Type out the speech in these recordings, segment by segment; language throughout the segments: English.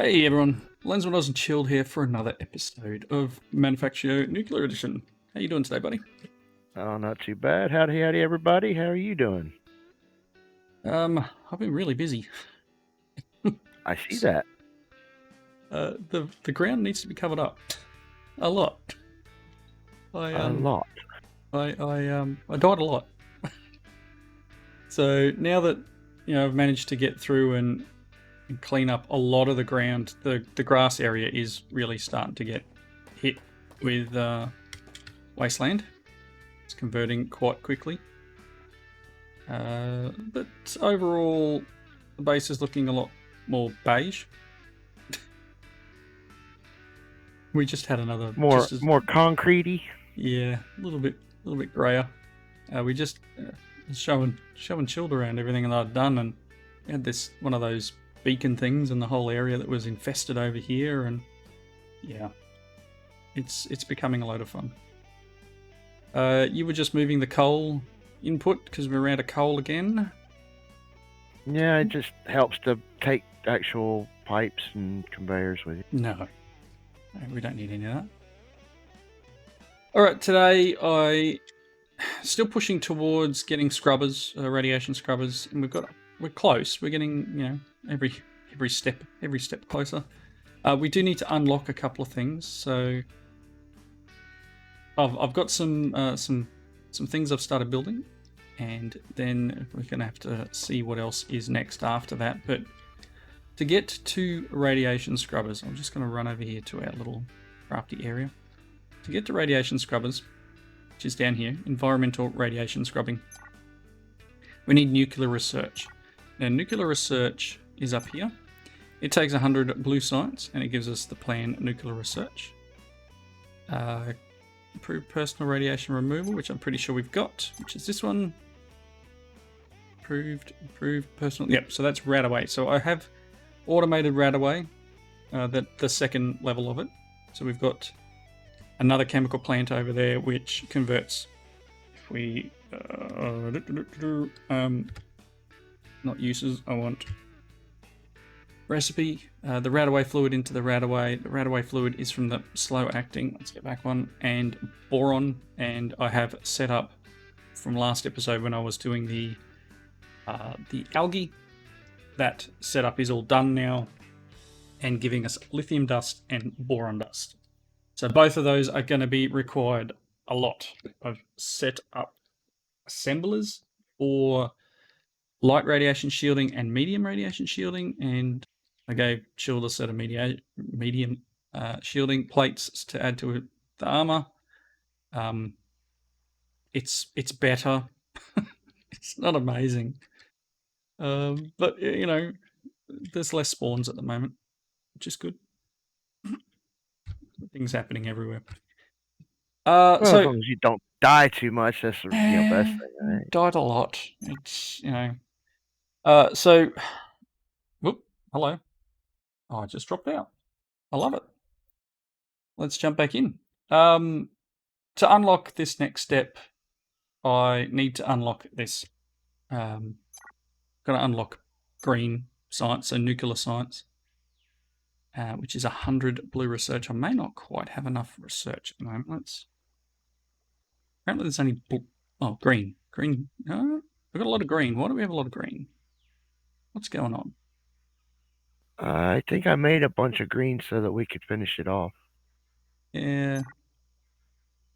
Hey everyone, Lensmanoz and Chilled here for another episode of Manufactio Nuclear Edition. How you doing today, buddy? Oh, not too bad. Howdy, everybody. How are you doing? I've been really busy. I see that. The ground needs to be covered up a lot. A lot. I died a lot. So now that I've managed to get through and clean up a lot of the ground, the grass area is really starting to get hit with wasteland. It's converting quite quickly. But overall, the base is looking a lot more beige. We just had another more concretey. Yeah, a little bit grayer. We just showing Chilled around everything that I'd done, and had this one of those beacon things in the whole area that was infested over here, and yeah, it's becoming a load of fun. You were just moving the coal input because we're out of coal again. Yeah, it just helps to take actual pipes and conveyors with you. No, we don't need any of that. All right, today I still pushing towards getting scrubbers, radiation scrubbers, and we're close. We're getting every step closer. We do need to unlock a couple of things, so I've got some things I've started building, and then we're gonna have to see what else is next after that. But to get to radiation scrubbers, I'm just gonna run over here to our little crafty area. To get to radiation scrubbers, which is down here, environmental radiation scrubbing, we need nuclear research. Now, nuclear research is up here. It takes 100 blue science, and it gives us the plan nuclear research. Improved personal radiation removal, which I'm pretty sure we've got, which is this one. Improved personal. Yep, so that's Radaway. So I have automated Radaway, the second level of it. So we've got another chemical plant over there which converts. If we not uses, I want recipe, the Radaway fluid into the Radaway. The Radaway fluid is from the slow acting, let's get back one, and boron. And I have set up from last episode when I was doing the algae. That setup is all done now and giving us lithium dust and boron dust. So both of those are going to be required a lot. I've set up assemblers for light radiation shielding and medium radiation shielding, and I gave Chilled a set of medium shielding plates to add to the armor. It's better. It's not amazing, but there's less spawns at the moment, which is good. Things happening everywhere. Well, as long as you don't die too much, that's the best thing. Right? Died a lot. It's so. Whoop! Hello. Oh, I just dropped out. I love it. Let's jump back in. To unlock this next step, I need to unlock this. Got to unlock green science, so nuclear science, which is 100 blue research. I may not quite have enough research at the moment. Apparently there's only green. Green. We've got a lot of green. Why do we have a lot of green? What's going on? I think I made a bunch of green so that we could finish it off. Yeah.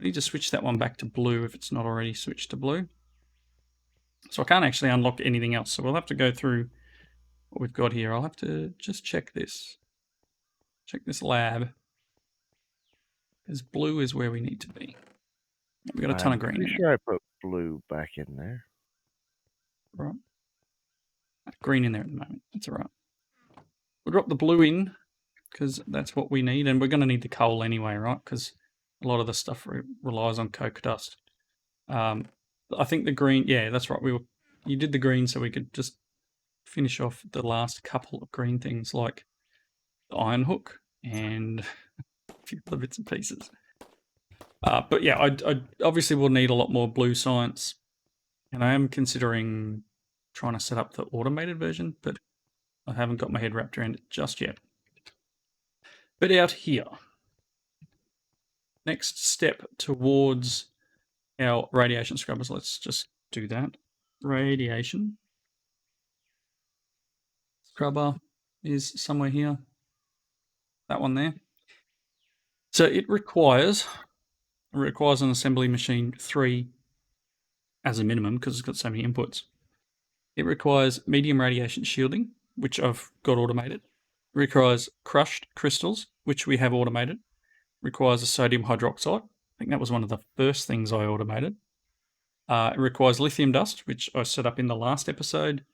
I need to switch that one back to blue if it's not already switched to blue. So I can't actually unlock anything else. So we'll have to go through what we've got here. I'll have to just check this. Check this lab. Because blue is where we need to be. We've got a ton of green. I'm pretty sure I put blue back in there. Right. Green in there at the moment. That's all right. We'll drop the blue in because that's what we need. And we're going to need the coal anyway, right? Because a lot of the stuff relies on coke dust. I think the green, yeah, that's right. You did the green so we could just finish off the last couple of green things like the iron hook and a few other bits and pieces. But yeah, I obviously will need a lot more blue science, and I am considering trying to set up the automated version, but I haven't got my head wrapped around it just yet. But out here, next step towards our radiation scrubbers. Let's just do that. Radiation scrubber is somewhere here. That one there. So it requires an assembly machine 3 as a minimum because it's got so many inputs. It requires medium radiation shielding, which I've got automated. It requires crushed crystals, which we have automated. It requires a sodium hydroxide. I think that was one of the first things I automated. It requires lithium dust, which I set up in the last episode.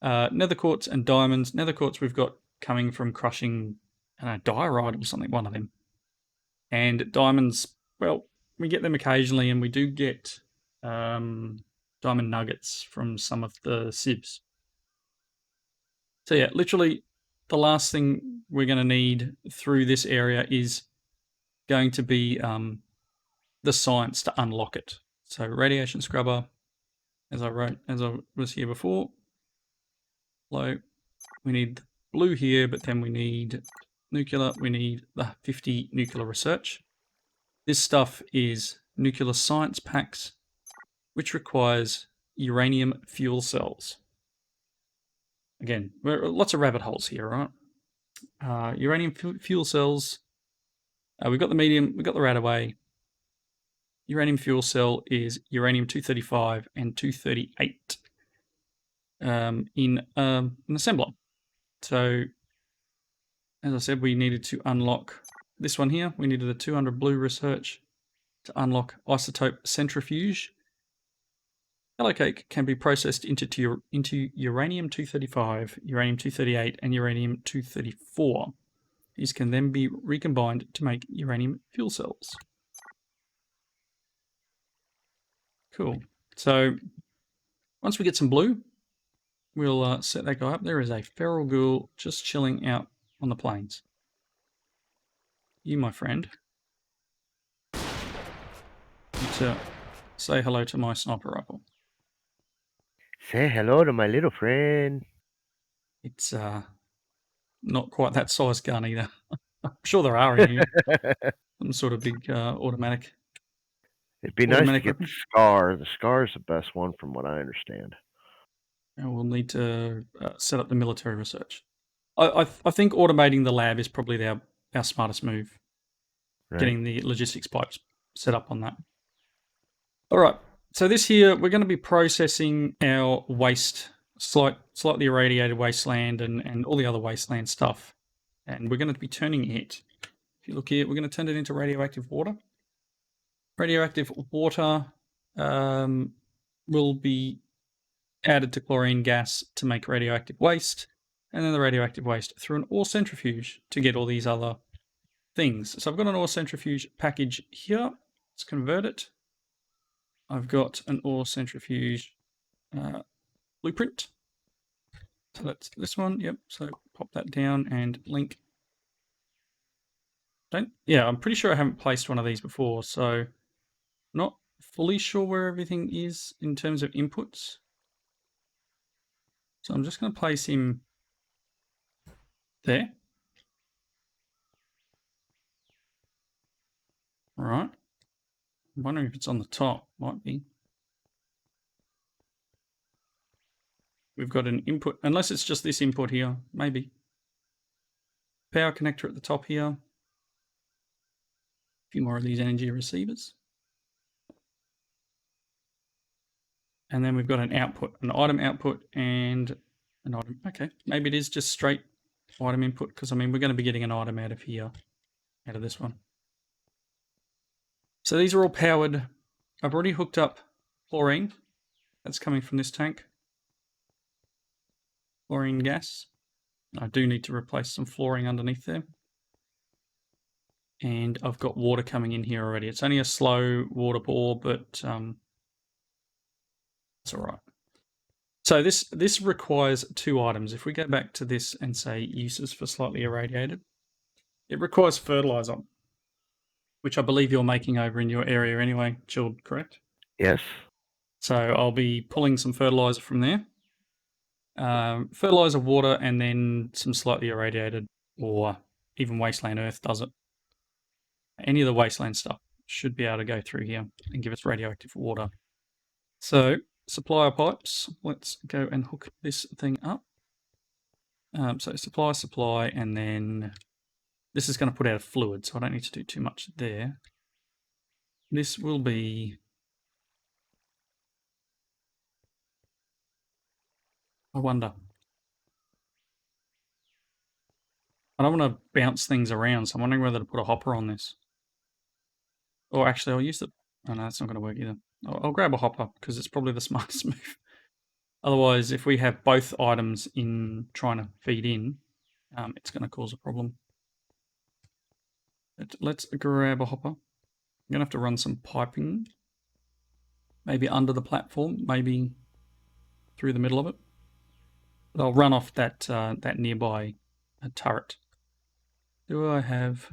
Nether quartz and diamonds. Nether quartz we've got coming from crushing diorite or something, one of them. And diamonds, well, we get them occasionally, and we do get diamond nuggets from some of the sieves. So yeah, literally the last thing we're going to need through this area is going to be the science to unlock it. So radiation scrubber, as I was here before. Low. We need blue here, but then we need nuclear. We need the 50 nuclear research. This stuff is nuclear science packs, which requires uranium fuel cells. Again, lots of rabbit holes here, right? Uranium fuel cells. We've got the medium, we've got the radaway. Uranium fuel cell is uranium-235 and 238 in an assembler. So, as I said, we needed to unlock this one here. We needed a 200 blue research to unlock isotope centrifuge. Yellow cake can be processed into uranium-235, uranium-238, and uranium-234. These can then be recombined to make uranium fuel cells. Cool. So once we get some blue, we'll set that guy up. There is a feral ghoul just chilling out on the plains. You, my friend, need to say hello to my sniper rifle. Say hello to my little friend. It's not quite that size gun either. I'm sure there are in here. Some sort of big automatic. It'd be nice to get the Scar. The Scar is the best one from what I understand. And we'll need to set up the military research. I think automating the lab is probably our smartest move. Right. Getting the logistics pipes set up on that. All right. So this here, we're going to be processing our waste, slightly irradiated wasteland and all the other wasteland stuff. And we're going to be turning it, if you look here, we're going to turn it into radioactive water. Radioactive water will be added to chlorine gas to make radioactive waste, and then the radioactive waste through an ore centrifuge to get all these other things. So I've got an ore centrifuge package here. Let's convert it. I've got an ore centrifuge blueprint. So that's this one. Yep. So pop that down and link. Yeah, I'm pretty sure I haven't placed one of these before, so not fully sure where everything is in terms of inputs. So I'm just going to place him there. All right. I'm wondering if it's on the top. Might be. We've got an input, unless it's just this input here, maybe. Power connector at the top here. A few more of these energy receivers. And then we've got an output, an item output and an item. Okay, maybe it is just straight item input because, I mean, we're going to be getting an item out of here, out of this one. So these are all powered. I've already hooked up chlorine. That's coming from this tank. Chlorine gas. I do need to replace some flooring underneath there. And I've got water coming in here already. It's only a slow water pour, but it's all right. So this requires 2 items. If we go back to this and say uses for slightly irradiated, it requires fertilizer, which I believe you're making over in your area anyway, Chilled, correct? Yes. So I'll be pulling some fertilizer from there. Fertilizer, water, and then some slightly irradiated ore even Wasteland Earth does it. Any of the Wasteland stuff should be able to go through here and give us radioactive water. So, supplier pipes. Let's go and hook this thing up. So supply, and then this is going to put out a fluid, so I don't need to do too much there. This will be... I wonder. I don't want to bounce things around, so I'm wondering whether to put a hopper on this. Or actually, I'll use the... Oh no, that's not going to work either. I'll grab a hopper, because it's probably the smartest move. Otherwise, if we have both items in trying to feed in, it's going to cause a problem. But let's grab a hopper. I'm going to have to run some piping. Maybe under the platform, maybe through the middle of it. But I'll run off that that nearby turret. Do I have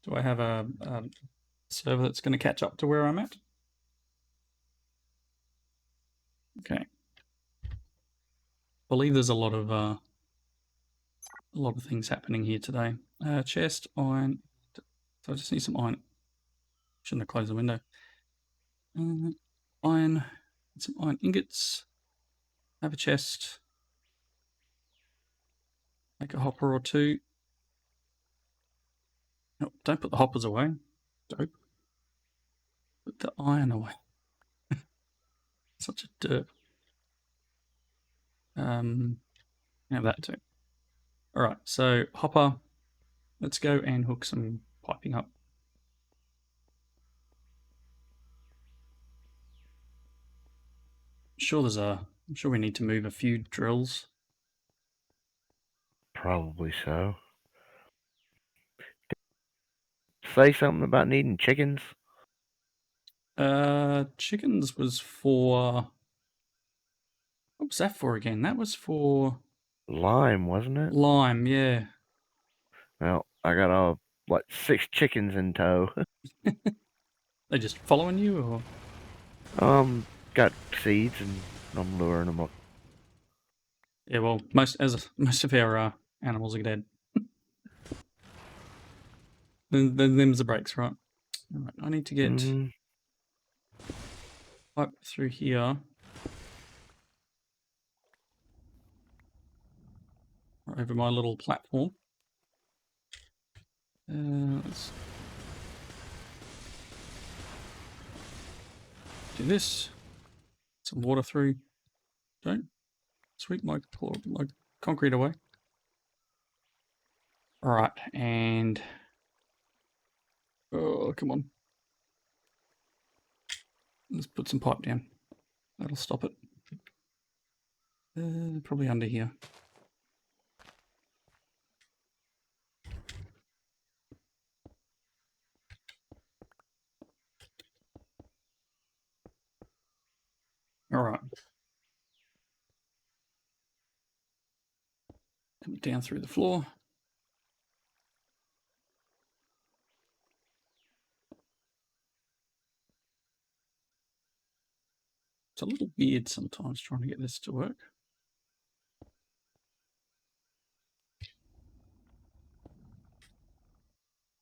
a server that's going to catch up to where I'm at? Okay. I believe there's a lot of things happening here today. Chest, iron. So I just need some iron. Shouldn't have closed the window. Iron, some iron ingots. Have a chest. Make a hopper or two. No, don't put the hoppers away. Dope. Put the iron away. Such a derp. Have that too. Alright, so hopper. Let's go and hook some piping up. I'm sure we need to move a few drills. Probably so. Say something about needing chickens? Chickens was for... What was that for again? That was for... Lime, wasn't it? Lime, yeah. Well, I got 6 chickens in tow. They just following you, or? Got seeds and I'm luring them up. Yeah, well, most of our animals are dead. then them's the breaks, right? All right, I need to get pipe through here. Over my little platform. Let's do this. Some water through. Don't sweep my concrete away. All right, and oh, come on. Let's put some pipe down. That'll stop it. Probably under here. All right. Come down through the floor. It's a little weird sometimes trying to get this to work.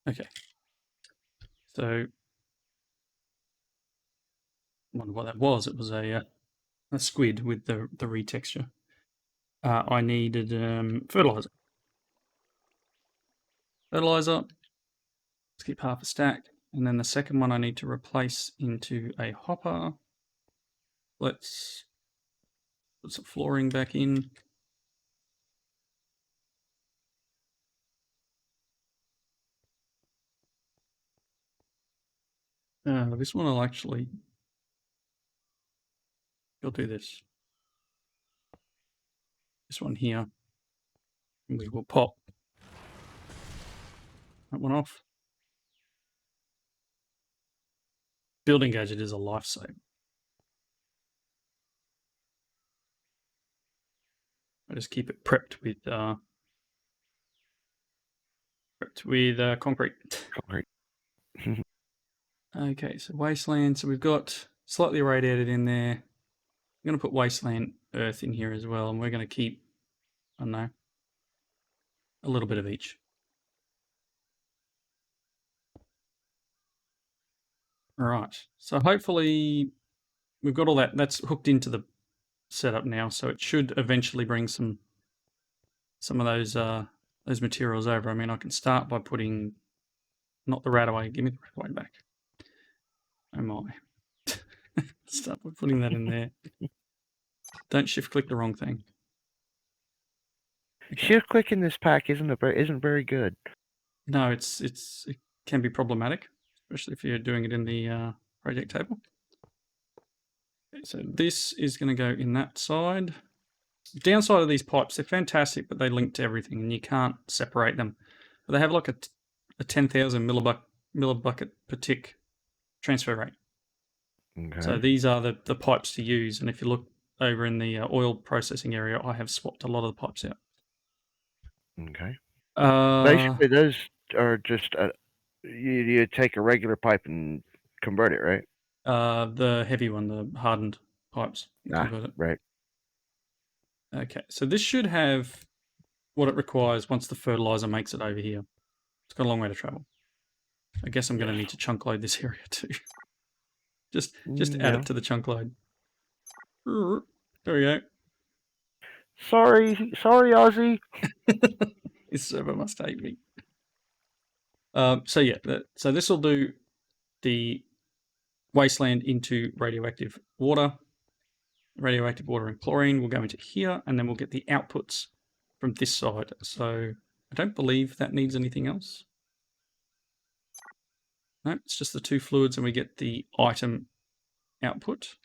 Okay. So, I wonder what that was. It was a squid with the retexture. I needed fertilizer. Fertilizer. Let's keep half a stack. And then the second one I need to replace into a hopper. Let's put some flooring back in. This one I'll actually... I'll do this. This one here. And we will pop that one off. Building gadget is a lifesaver. I just keep it prepped with concrete. Okay, so wasteland. So we've got slightly irradiated in there. I'm going to put wasteland earth in here as well, and we're going to keep, I don't know, a little bit of each. All right. So hopefully we've got all that. That's hooked into the setup now, so it should eventually bring some of those materials over. I mean, I can start by putting not the Radaway. Give me the Radaway back. Oh my. Start by putting that in there. Don't shift click the wrong thing. Okay. Shift click in this pack isn't very good. No, it can be problematic, especially if you're doing it in the project table. Okay, so this is going to go in that side. The downside of these pipes, they're fantastic, but they link to everything, and you can't separate them. But they have like a 10,000 millibucket per tick transfer rate. Okay. So these are the pipes to use, and if you look over in the oil processing area, I have swapped a lot of the pipes out. Okay. Basically, those are just you take a regular pipe and convert it, right? The heavy one, the hardened pipes. Convert it. Right. Okay, so this should have what it requires once the fertilizer makes it over here. It's got a long way to travel. I guess I'm going to need to chunk load this area too. just add it to the chunk load. There we go. Sorry, Ozzy. This server must hate me. So yeah, so this will do the wasteland into radioactive water. Radioactive water and chlorine will go into here, and then we'll get the outputs from this side. So I don't believe that needs anything else. No, it's just the two fluids, and we get the item output.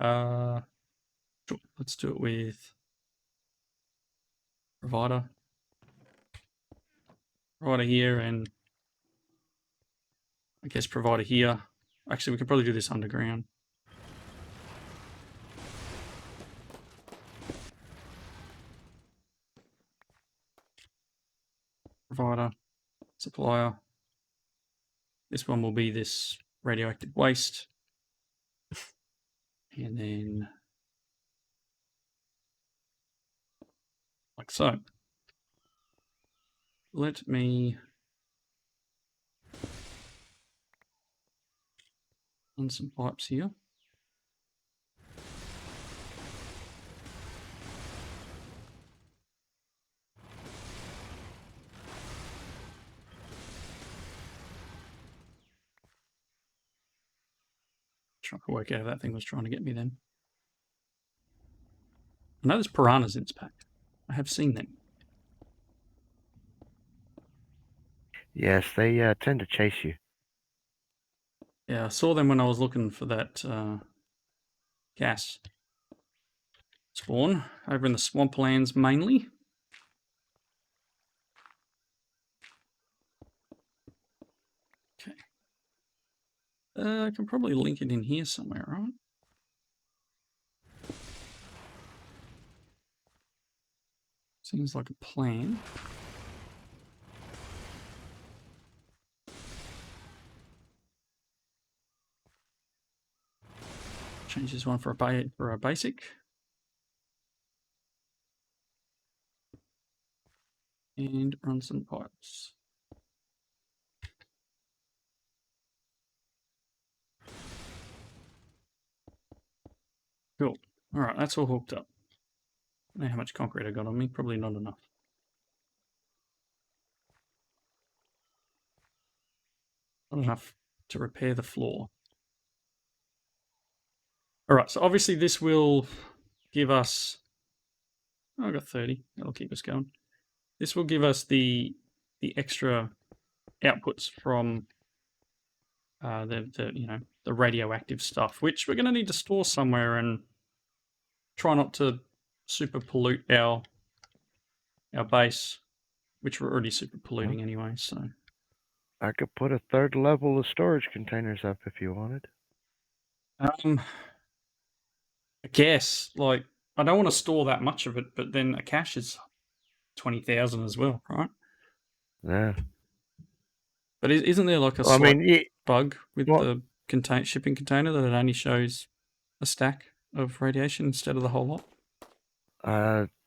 Sure, let's do it with provider. Provider here, and I guess provider here. Actually, we could probably do this underground. Provider, supplier. This one will be this radioactive waste. And then like so. Let me run some pipes here. Trying to work out how that thing was trying to get me then. I know there's piranhas in this pack. I have seen them. Yes, they tend to chase you. Yeah, I saw them when I was looking for that gas spawn over in the swamplands mainly. Okay. I can probably link it in here somewhere, right? Seems like a plan. Change this one for a basic. And run some pipes. Cool. All right, that's all hooked up. I don't know how much concrete I got on me. Probably not enough. Not enough to repair the floor. All right, so obviously this will give us... Oh, I got 30. That'll keep us going. This will give us the extra outputs from the radioactive stuff, which we're going to need to store somewhere and try not to super pollute our base, which we're already super polluting anyway. So I could put a third level of storage containers up if you wanted. I guess, like, I don't want to store that much of it, but then a cache is 20,000 as well, right? Yeah. But isn't there like a slight bug with the shipping container that it only shows a stack of radiation instead of the whole lot?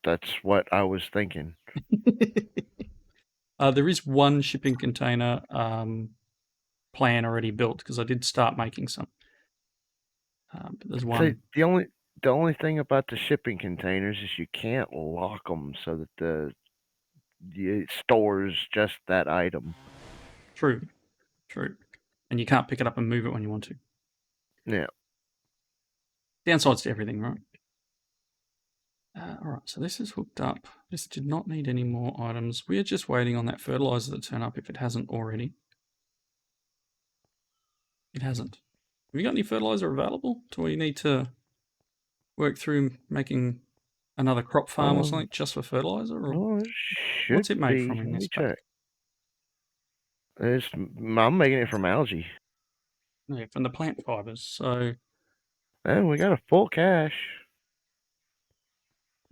That's what I was thinking. There is one shipping container plan already built because I did start making some. But there's one. So the only thing about the shipping containers is you can't lock them so that it stores just that item. True. And you can't pick it up and move it when you want to. Yeah. Downsides to everything, right? Alright, so this is hooked up. This did not need any more items. We're just waiting on that fertilizer to turn up if it hasn't already. It hasn't. Have you got any fertilizer available? Do we need to work through making another crop farm or something just for fertilizer? Or what's it made from in this pack? I'm making it from algae. Yeah, from the plant fibers. So. And we got a full cache.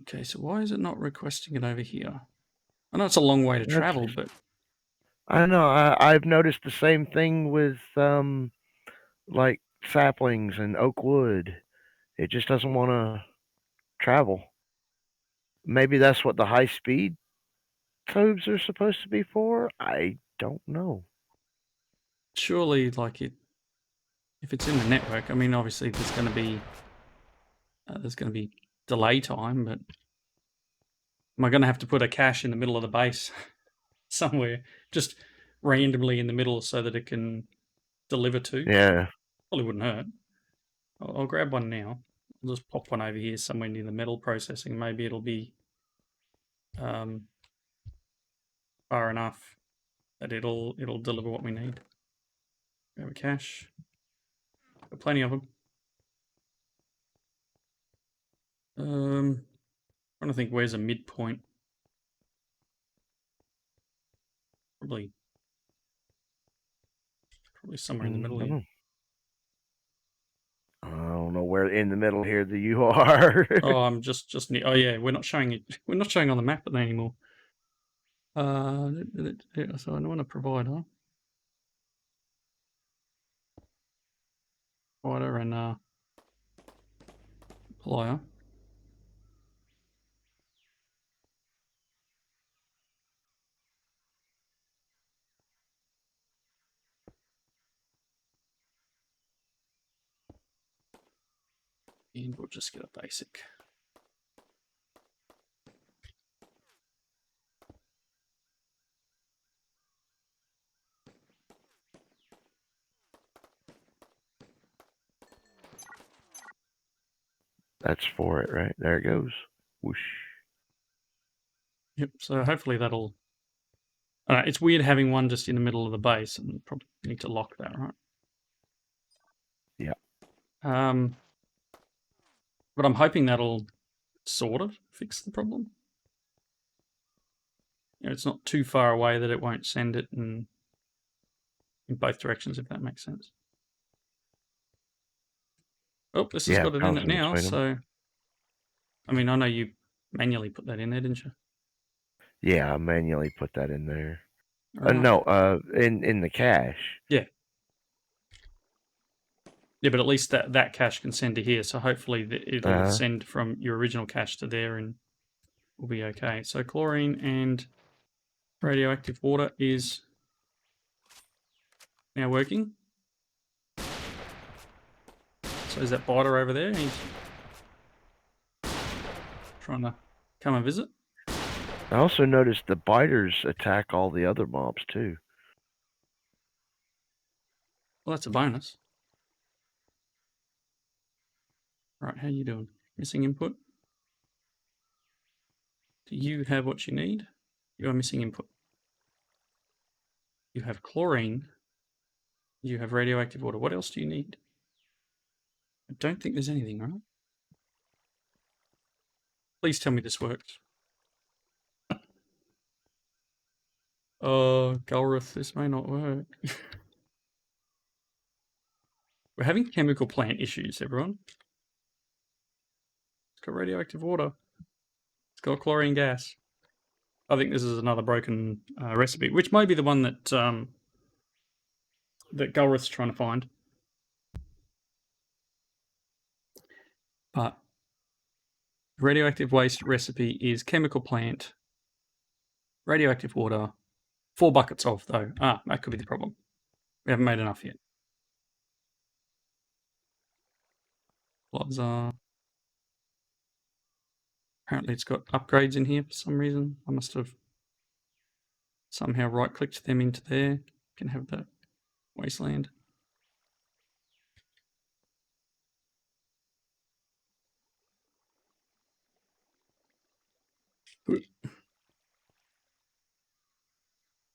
Okay, so why is it not requesting it over here? I know it's a long way to travel, but I know. I've noticed the same thing with like saplings and oak wood. It just doesn't want to travel. Maybe that's what the high speed codes are supposed to be for. I don't know. Surely, like if it's in the network, I mean, obviously there's going to be delay time, but am I going to have to put a cache in the middle of the base somewhere, just randomly in the middle, so that it can deliver to? Yeah. Probably wouldn't hurt. I'll grab one now. I'll just pop one over here somewhere near the metal processing. Maybe it'll be far enough that it'll deliver what we need. Grab a cache. Got plenty of them. Trying to think where's a midpoint. Probably somewhere in the middle here. I don't know where in the middle here that you are. Oh, I'm just near. Oh yeah, we're not showing it. We're not showing on the map anymore. So I want a provider. Provider and plier. And we'll just get a basic. That's for it, right? There it goes. Whoosh. Yep, so hopefully that'll... it's weird having one just in the middle of the base, and probably need to lock that, right? Yeah. But I'm hoping that'll sort of fix the problem. It's not too far away that it won't send it in both directions, if that makes sense. Oh, this has got it in it now, so... I mean, I know you manually put that in there, didn't you? Yeah, I manually put that in there. No, in the cache. Yeah. Yeah, but at least that cache can send to here, so hopefully it'll send from your original cache to there and we'll be okay. So chlorine and radioactive water is now working. So is that biter over there? He's trying to come and visit. I also noticed the biters attack all the other mobs too. Well, that's a bonus. Right, how you doing? Missing input? Do you have what you need? You are missing input. You have chlorine. You have radioactive water. What else do you need? I don't think there's anything, right? Please tell me this works. Oh, Golrith, this may not work. We're having chemical plant issues, everyone. It's got radioactive water. It's got chlorine gas. I think this is another broken recipe, which may be the one that that Golrith's trying to find. But radioactive waste recipe is chemical plant, radioactive water, 4 buckets of, though. That could be the problem. We haven't made enough yet. Gloves are... Apparently it's got upgrades in here for some reason. I must have somehow right-clicked them into there. You can have the wasteland.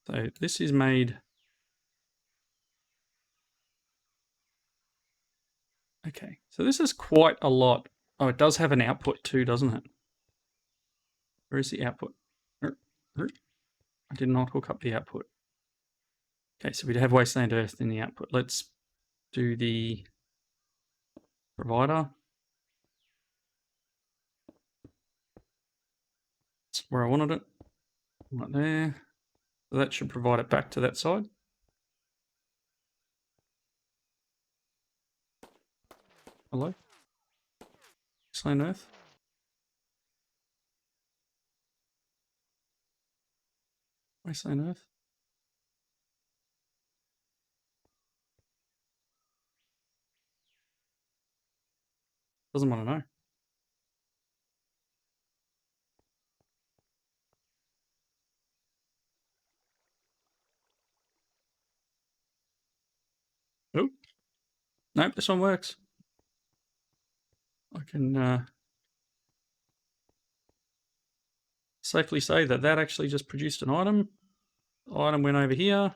So this is made... Okay, so this is quite a lot. Oh, it does have an output too, doesn't it? Where is the output? I did not hook up the output. Okay, so we have wasteland earth in the output. Let's do the provider. That's where I wanted it. Right there. So that should provide it back to that side. Hello? Wasteland earth. Wasteland earth. Doesn't want to know. Oh. Nope, this one works. I can safely say that that actually just produced an item. The item went over here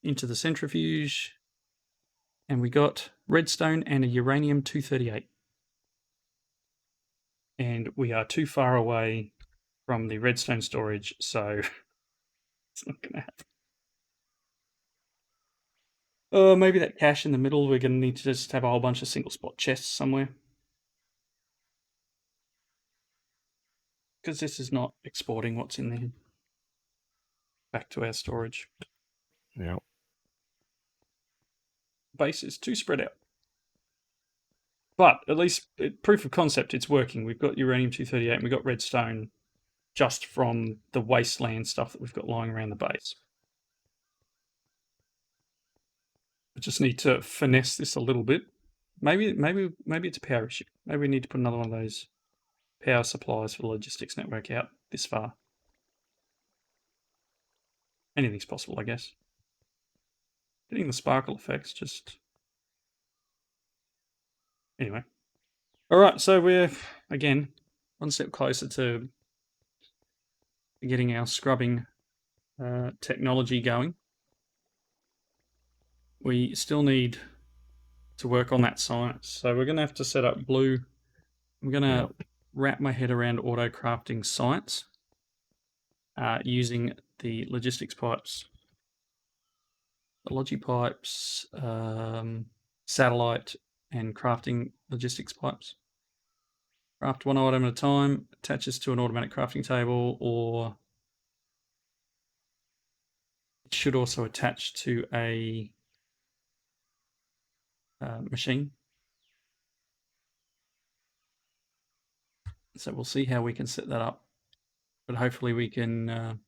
into the centrifuge, and we got redstone and a uranium 238. And we are too far away from the redstone storage, so it's not going to happen. Maybe that cache in the middle, we're going to need to just have a whole bunch of single spot chests somewhere. Because this is not exporting what's in there back to our storage. Yeah. Base is too spread out. But at least proof of concept, it's working. We've got uranium 238 and we've got redstone just from the wasteland stuff that we've got lying around the base. I just need to finesse this a little bit. Maybe it's a power issue. Maybe we need to put another one of those power supplies for the logistics network out this far. Anything's possible, I guess. Getting the sparkle effects just... Anyway. Alright, so we're, again, one step closer to getting our scrubbing technology going. We still need to work on that science. So we're going to have to set up blue. I'm going to wrap my head around auto crafting science using the logistics pipes, the logi pipes, satellite, and crafting logistics pipes. Craft one item at a time, attaches to an automatic crafting table, or it should also attach to a machine. So we'll see how we can set that up, but hopefully we can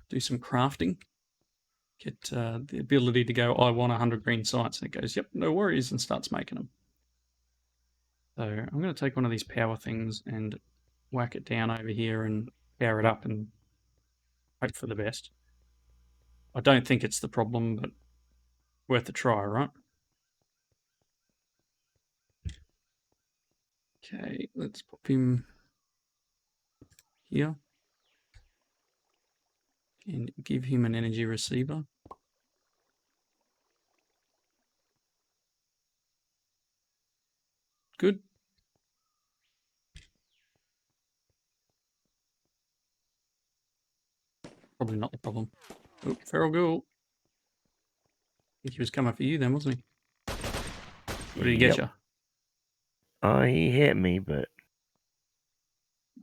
do some crafting, get the ability to go, I want 100 green sites, and it goes, yep, no worries, and starts making them. So I'm going to take one of these power things and whack it down over here and power it up and hope for the best. I don't think it's the problem, but worth a try, right? Okay, let's pop him here and give him an energy receiver. Good. Probably not the problem. Oh, feral ghoul. I think he was coming for you then, wasn't he? What did he get you? He hit me, but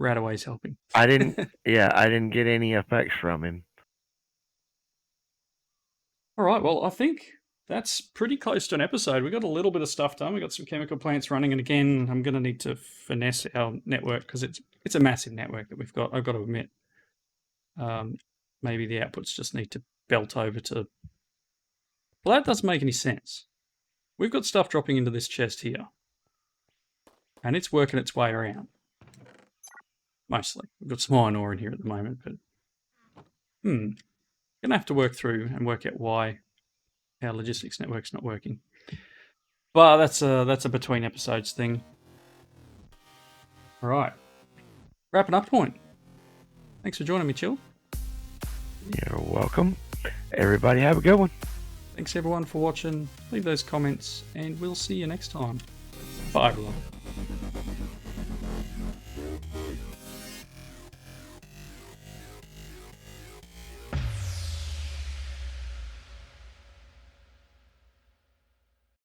Radaway's helping. I didn't. Yeah, I didn't get any effects from him. All right. Well, I think that's pretty close to an episode. We got a little bit of stuff done. We got some chemical plants running, and again, I'm going to need to finesse our network because it's a massive network that we've got. I've got to admit. Maybe the outputs just need to belt over to... Well, that doesn't make any sense. We've got stuff dropping into this chest here. And it's working its way around. Mostly. We've got some iron ore in here at the moment, but... Gonna have to work through and work out why our logistics network's not working. But that's a between episodes thing. Alright. Wrapping up point. Thanks for joining me, Chill. You're welcome. Everybody have a good one. Thanks everyone for watching. Leave those comments and we'll see you next time. Bye everyone.